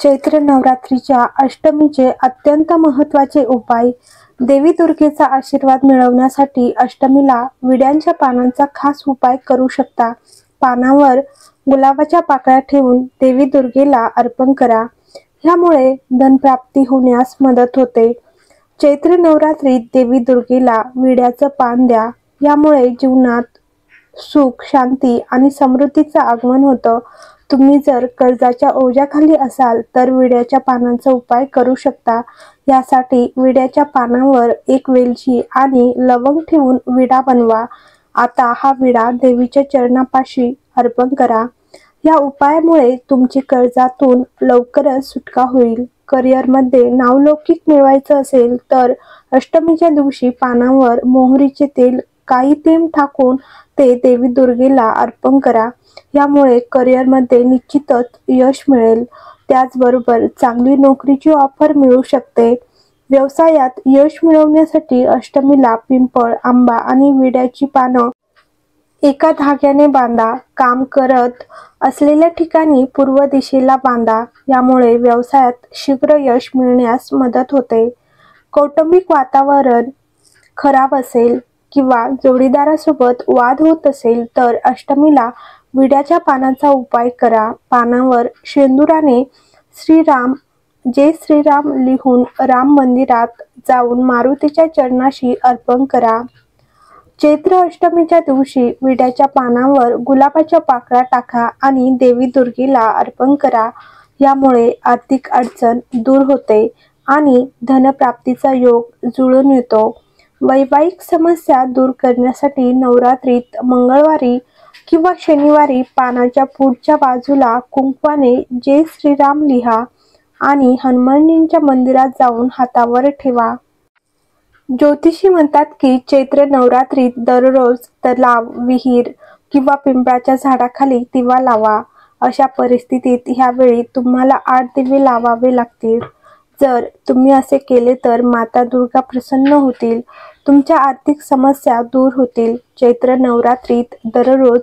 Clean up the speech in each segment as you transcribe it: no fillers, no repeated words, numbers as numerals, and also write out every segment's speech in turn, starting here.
चैत्र नवरात्रीच्या अष्टमीचे अत्यंत महत्त्वाचे उपाय. देवी दुर्गेचा आशीर्वाद मिळवण्यासाठी अष्टमीला विड्याच्या पानांचा खास उपाय करू शकता. पानावर गुलाबाच्या पाकळ्या ठेवून देवी दुर्गेला अर्पण करा. ह्यामुळे धनप्राप्ती होण्यास मदत होते. चैत्र नवरात्रीत देवी दुर्गेला विड्याचं पान द्या. यामुळे जीवनात सुख, शांती आणि समृद्धीचं आगमन होतं. तुम्ही जर कर्जाच्या ओझ्याखाली असाल तर विड्याच्या पानांचा उपाय करू शकता. यासाठी विड्याच्या पानावर एक वेलची आणि लवंग ठेवून विडा बनवा. आता हा विडा देवीच्या चरणापाशी अर्पण करा. या उपायामुळे तुमची कर्जातून लवकरच सुटका होईल. करिअरमध्ये नावलौकिक मिळवायचं असेल तर अष्टमीच्या दिवशी पानावर मोहरीचे तेल काही थेंब टाकून ते देवी दुर्गेला अर्पण करा. यामुळे करिअरमध्ये निश्चितच यश मिळेल. त्याचबरोबर चांगली नोकरीची ऑफर मिळू शकते. व्यवसायात यश मिळवण्यासाठी अष्टमीला पिंपळ, आंबा आणि विड्याची पानं एका धाग्याने बांधा. काम करत असलेल्या ठिकाणी पूर्व दिशेला बांधा. यामुळे व्यवसायात शीघ्र यश मिळण्यास मदत होते. कौटुंबिक वातावरण खराब असेल किंवा जोडीदारासोबत वाद होत असेल तर अष्टमीला विड्याच्या पानाचा उपाय करा. पानावर शेंदुराने श्रीराम जय श्रीराम लिहून राम मंदिरात जाऊन मारुतीच्या चरणाशी अर्पण करा. चैत्र अष्टमीच्या दिवशी विड्याच्या पानावर गुलाबाच्या पाकळ्या टाका आणि देवी दुर्गेला अर्पण करा. यामुळे आर्थिक अडचण दूर होते आणि धनप्राप्तीचा योग जुळून येतो. वैवाहिक समस्या दूर करण्यासाठी नवरात्रीत मंगळवारी किंवा शनिवारी पानाच्या पुढच्या बाजूला कुंकवाने जय श्रीराम लिहा आणि हनुमानजींच्या मंदिरात जाऊन हातावर ठेवा. ज्योतिषी म्हणतात की चैत्र नवरात्रीत दररोज तलाव, विहीर किंवा पिंपळाच्या झाडाखाली दिवा लावा. अशा परिस्थितीत ह्यावेळी तुम्हाला 8 दिवे लावावे लागतील. जर तुम्ही असे केले तर माता दुर्गा प्रसन्न होतील. तुमच्या आर्थिक समस्या दूर होतील. चैत्र नवरात्रीत दररोज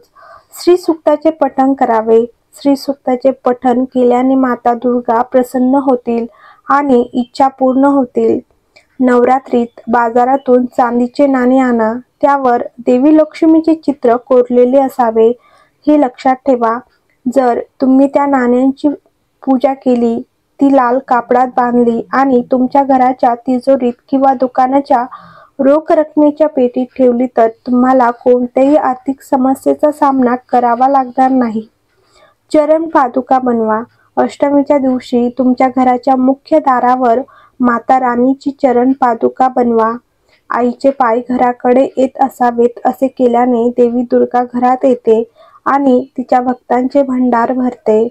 श्री सूक्ताचे पठण करावे. श्री सूक्ताचे पठण केल्याने माता दुर्गा प्रसन्न होतील आणि इच्छा पूर्ण होतील. नवरात्रीत बाजारातून चांदीचे नाणे आणा. त्यावर देवी लक्ष्मीचे चित्र कोरलेले असावे. हे लक्षात ठेवा. जर तुम्ही त्या नाण्यांची पूजा केली, ती लाल कापडात बांधली आणि तुमच्या घराच्या तिजोरीत किंवा दुकानाच्या रोख रकमेच्या पेटीत ठेवली तर तुम्हाला कोणत्याही आर्थिक समस्येचा सामना करावा लागणार नाही. चरण पादुका बनवा. अष्टमीच्या दिवशी तुमच्या घराच्या मुख्य दारावर माता रानीची चरण पादुका बनवा. आईचे पाय घराकडे येत असावेत. असे केल्याने देवी दुर्गा घरात येते आणि तिच्या भक्तांचे भंडार भरते.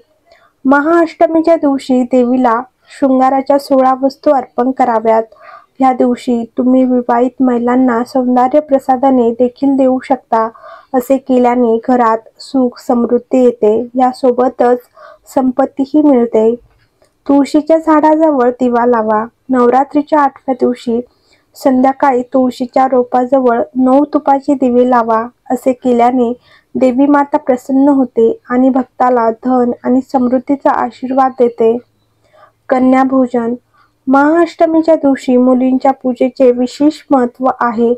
महाअष्टमीच्या दिवशी देवीला शृंगाराच्या 16 वस्तू अर्पण कराव्यात. या दिवशी तुम्ही विवाहित महिलांना सौंदर्य प्रसाधने देखील देऊ शकता. असे केल्याने घरात सुख, समृद्धी येते. यासोबतच संपत्तीही मिळते. तुळशीच्या झाडाजवळ दिवा लावा. नवरात्रीच्या 8व्या दिवशी संध्याकाळी तुळशीच्या रोपाजवळ 9 तुपाचे दिवे लावा. असे केल्याने देवी माता प्रसन्न होते आणि भक्ताला धन आणि समृद्धीचा आशीर्वाद देते. कन्या भोजन. महाअष्टमीच्या दिवशी मुलींच्या पूजेचे विशेष महत्त्व आहे.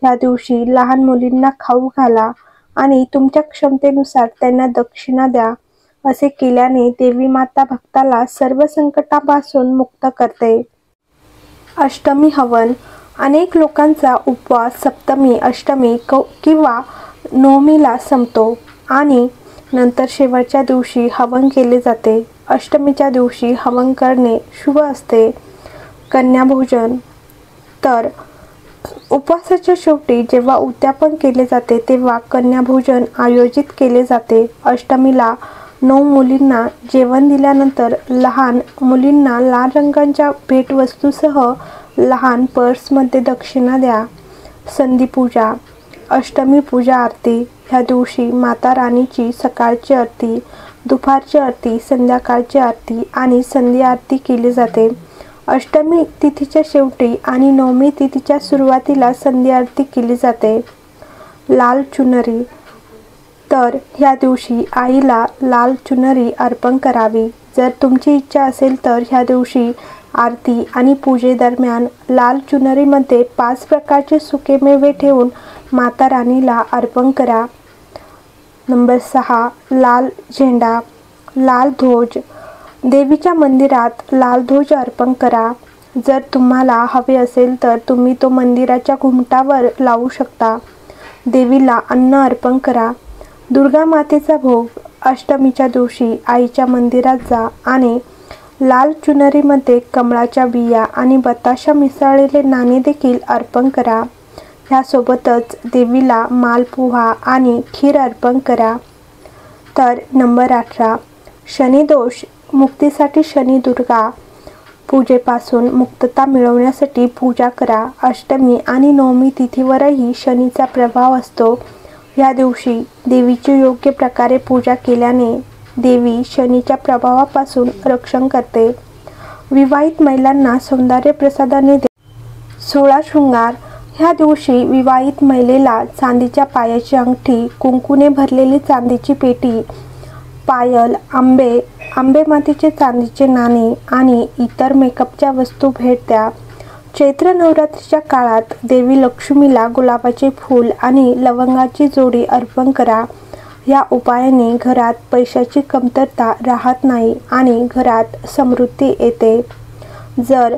या दिवशी लहान मुलींना खाऊ घाला आणि तुमच्या क्षमतेनुसार त्यांना दक्षिणा द्या. असे केल्याने देवी माता भक्ताला सर्व संकटापासून मुक्त करते. अष्टमी हवन. अनेक लोकांचा उपवास सप्तमी, अष्टमी किंवा नवमीला संपतो आणि नंतर शेवटच्या दिवशी हवन केले जाते. अष्टमीच्या दिवशी हवन करणे शुभ असते. कन्या भोजन. तर उपवासाच्या शेवटी जेव्हा उद्यापन केले जाते तेव्हा कन्या भोजन आयोजित केले जाते. अष्टमीला 9 मुलींना जेवण दिल्यानंतर लहान मुलींना लाल रंगाच्या भेटवस्तूसह लहान पर्समध्ये दक्षिणा द्या. संधी पूजा. अष्टमी पूजा आरती. ह्या दिवशी माता रानीची सकाळची आरती, दुपारची आरती, संध्याकाळची आरती आणि संधी आरती केली जाते. अष्टमी तिथीच्या शेवटी आणि नवमी तिथीच्या सुरुवातीला संधी आरती केली जाते. लाल चुनरी. तर ह्या दिवशी आईला लाल चुनरी अर्पण करावी. जर तुमची इच्छा असेल तर ह्या दिवशी आरती आणि पूजेदरम्यान लाल चुनरीमध्ये 5 प्रकारचे सुकेमेवे ठेवून माता राणीला अर्पण करा. नंबर 6. लाल झेंडा, लाल ध्वज. देवीच्या मंदिरात लाल ध्वज अर्पण करा. जर तुम्हाला हवे असेल तर तुम्ही तो मंदिराच्या घुमटावर लावू शकता. देवीला अन्न अर्पण करा. दुर्गा मातेचा भोग. अष्टमीच्या दिवशी आईच्या मंदिरात जा आणि लाल चुनरीमध्ये कमळाच्या बिया आणि बताशा मिसळलेले नाणे देखील अर्पण करा. ह्यासोबतच देवीला मालपुहा आणि खीर अर्पण करा. तर नंबर 18. शनिदोष मुक्तीसाठी शनी दुर्गा पूजेपासून मुक्तता मिळवण्यासाठी पूजा करा. अष्टमी आणि नवमी तिथीवरही शनीचा प्रभाव असतो. या दिवशी देवीची योग्य प्रकारे पूजा केल्याने देवी शनीच्या प्रभावापासून रक्षण करते. विवाहित महिलांना सौंदर्य प्रसादाने 16 शृंगार. ह्या दिवशी विवाहित महिलेला चांदीच्या पायाची अंगठी, कुंकूने भरलेली चांदीची पेटी, पायल, आंबे मातीचे चांदीचे नाणे आणि इतर मेकअपच्या वस्तू भेट द्या. चैत्र नवरात्रीच्या काळात देवी लक्ष्मीला गुलाबाचे फूल आणि लवंगाची जोडी अर्पण करा. या उपायाने घरात पैशाची कमतरता राहत नाही आणि घरात समृद्धी येते. जर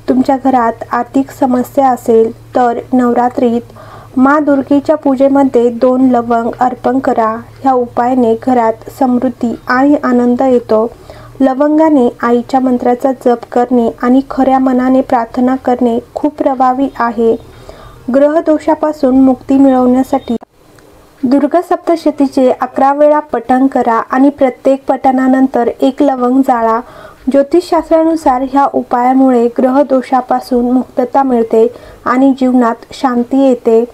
तुमच्या घरात आर्थिक समस्या असेल तर नवरात्रीत माँ दुर्गेच्या पूजेमध्ये 2 लवंग अर्पण करा. ह्या उपायाने घरात समृद्धी आणि आनंद येतो. लवंगाने आईच्या मंत्राचा जप करणे आणि खऱ्या मनाने प्रार्थना करणे खूप प्रभावी आहे. ग्रहदोषापासून मुक्ती मिळवण्यासाठी दुर्गा सप्तशतीचे 11 वेळा पठण करा आणि प्रत्येक पठणानंतर 1 लवंग जाळा. ज्योतिषशास्त्रानुसार ह्या उपायामुळे ग्रहदोषापासून मुक्तता मिळते आणि जीवनात शांती येते.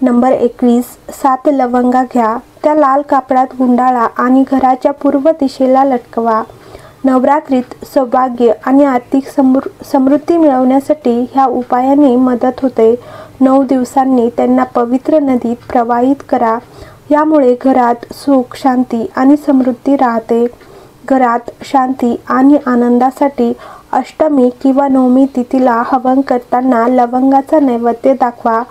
नंबर 21. 7 लवंगा घ्या, त्या लाल कापडात गुंडाळा आणि घराच्या पूर्व दिशेला लटकवा. नवरात्रीत सौभाग्य आणि आर्थिक समृद्धी मिळवण्यासाठी ह्या उपायाने मदत होते. 9 दिवसांनी त्यांना पवित्र नदीत प्रवाहित करा. यामुळे घरात सुख, शांती आणि समृद्धी राहते. घरात शांती आणि आनंदासाठी अष्टमी किंवा नवमी तिथीला हवन करताना लवंगाचा नैवेद्य दाखवा.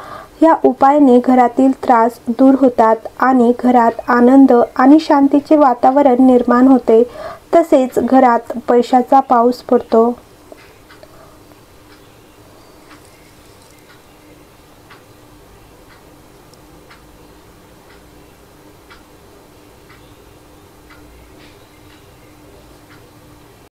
या उपायाने घरातील त्रास दूर होतात आणि घरात आनंद आणि शांतीचे वातावरण निर्माण होते. तसेच घरात पैशाचा पाऊस पडतो.